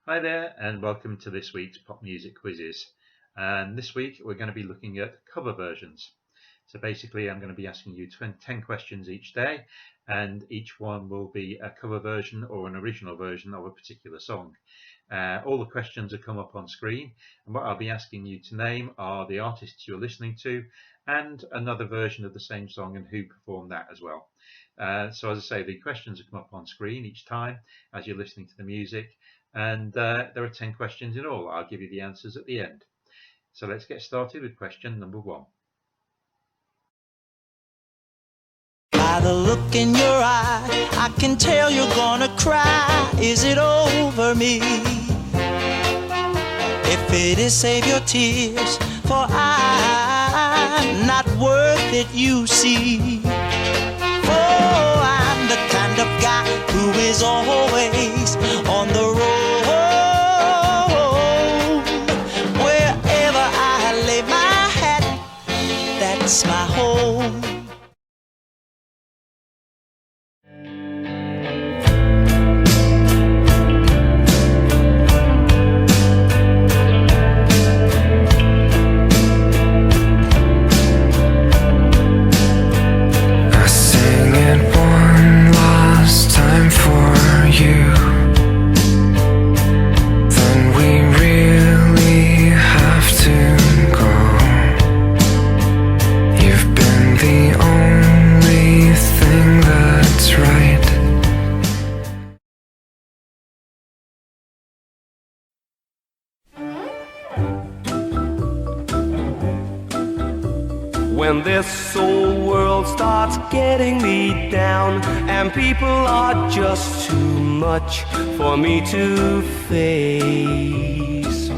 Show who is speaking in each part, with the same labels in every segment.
Speaker 1: Hi there, and welcome to this week's Pop Music Quizzes. And this week we're going to be looking at cover versions. So basically I'm going to be asking you 10 questions each day, and each one will be a cover version or an original version of a particular song. All the questions will come up on screen, and what I'll be asking you to name are the artists you're listening to and another version of the same song and who performed that as well. So as I say, the questions will come up on screen each time as you're listening to the music, and there are 10 questions in all. I'll give you the answers at the end. So let's get started with question number 1.
Speaker 2: By the look in your eye, I can tell you're gonna cry. Is it over me? If it is, save your tears, for I'm not worth it, you see. Oh, I'm the kind of guy who is always on the road. Wherever I lay my hat, that's my home.
Speaker 3: When this old world starts getting me down and people are just too much for me to face,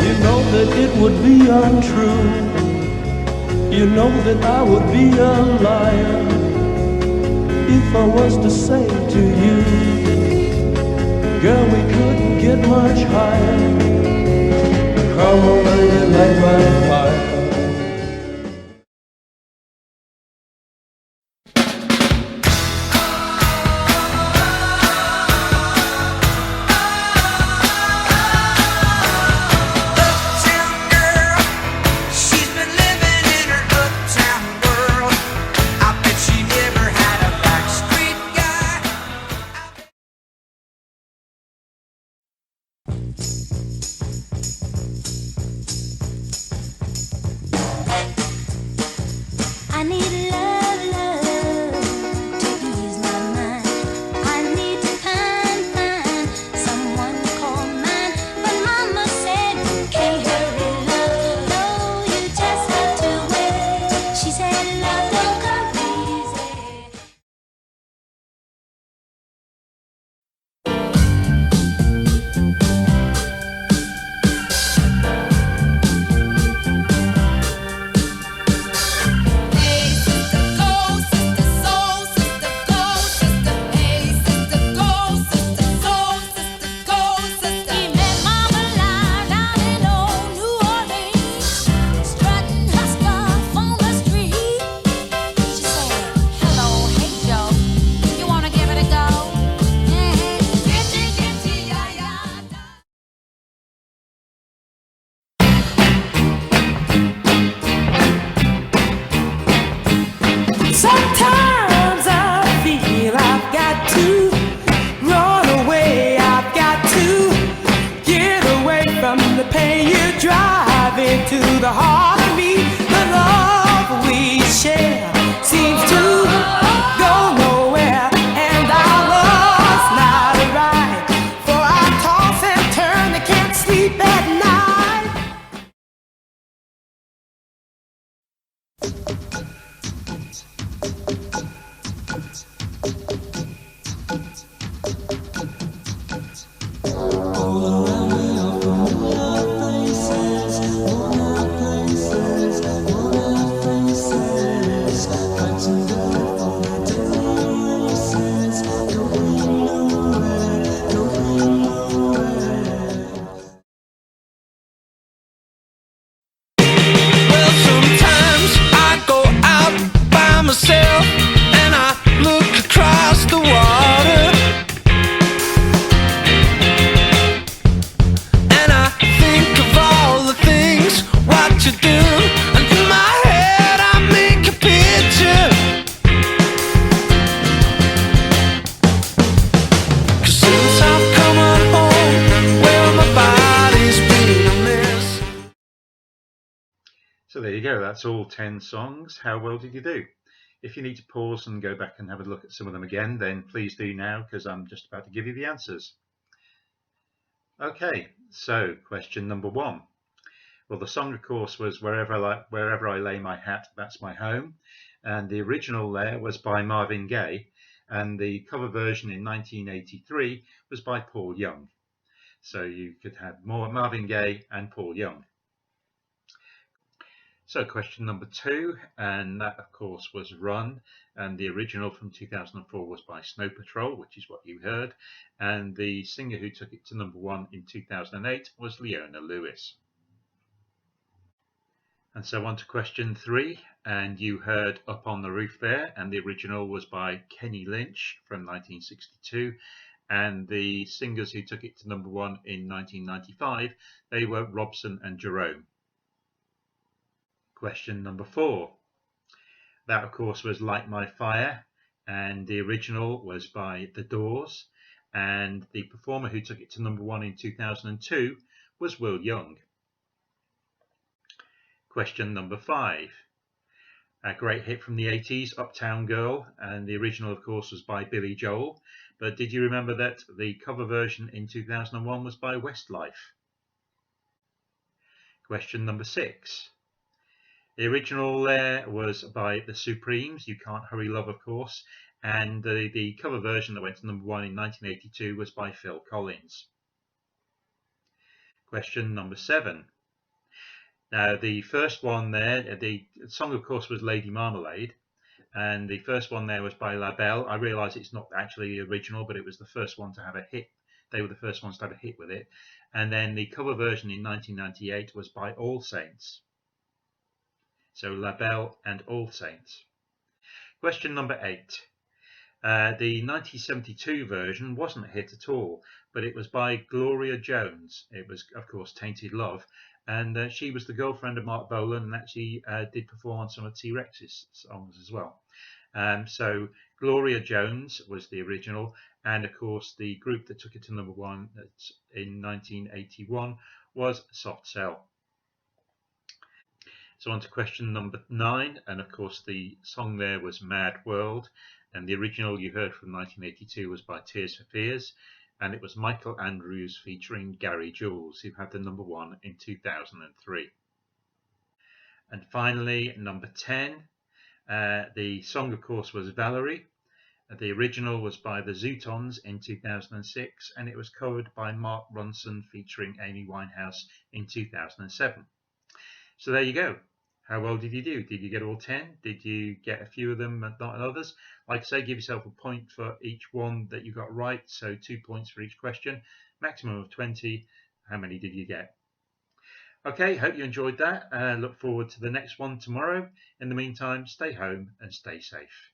Speaker 4: you know that it would be untrue. You know that I would be a liar if I was to say to you, girl, we couldn't get much higher. Come on, baby, light my fire.
Speaker 5: I need love, love to ease my mind. I need to find someone to call mine. But Mama said you can't hurry love, no, you just have to wait. She said love don't come easy.
Speaker 1: So there you go, that's all 10 songs. How well did you do? If you need to pause and go back and have a look at some of them again, then please do now, because I'm just about to give you the answers. Okay, so question number 1. Well, the song, of course, was Wherever I Lay My Hat, That's My Home. And the original there was by Marvin Gaye. And the cover version in 1983 was by Paul Young. So you could have more Marvin Gaye and Paul Young. So question number 2, and that, of course, was Run. And the original from 2004 was by Snow Patrol, which is what you heard. And the singer who took it to number 1 in 2008 was Leona Lewis. And so on to question 3, and you heard Up on the Roof there, and the original was by Kenny Lynch from 1962, and the singers who took it to number 1 in 1995, they were Robson and Jerome. Question number 4, that of course was Light My Fire, and the original was by The Doors, and the performer who took it to number 1 in 2002 was Will Young. Question number 5, a great hit from the 80s, Uptown Girl, and the original, of course, was by Billy Joel. But did you remember that the cover version in 2001 was by Westlife? Question number 6, the original there was by The Supremes, You Can't Hurry Love, of course, and the cover version that went to number 1 in 1982 was by Phil Collins. Question number 7. Now, the first one there, the song, of course, was Lady Marmalade, and the first one there was by La Belle. I realise it's not actually the original, but it was the first one to have a hit. They were the first ones to have a hit with it. And then the cover version in 1998 was by All Saints. So La Belle and All Saints. Question number 8. The 1972 version wasn't a hit at all, but it was by Gloria Jones. It was, of course, Tainted Love. And she was the girlfriend of Mark Bolan, and actually did perform on some of T-Rex's songs as well. So Gloria Jones was the original, and of course the group that took it to number 1 in 1981 was Soft Cell. So on to question number 9, and of course the song there was Mad World, and the original you heard from 1982 was by Tears for Fears. And it was Michael Andrews featuring Gary Jules, who had the number 1 in 2003. And finally, number 10, the song, of course, was Valerie. The original was by the Zootons in 2006, and it was covered by Mark Ronson featuring Amy Winehouse in 2007. So there you go. How well did you do? Did you get all 10? Did you get a few of them and not others? Like I say, give yourself a point for each one that you got right. So 2 points for each question, maximum of 20. How many did you get? Okay, hope you enjoyed that. Look forward to the next one tomorrow. In the meantime, stay home and stay safe.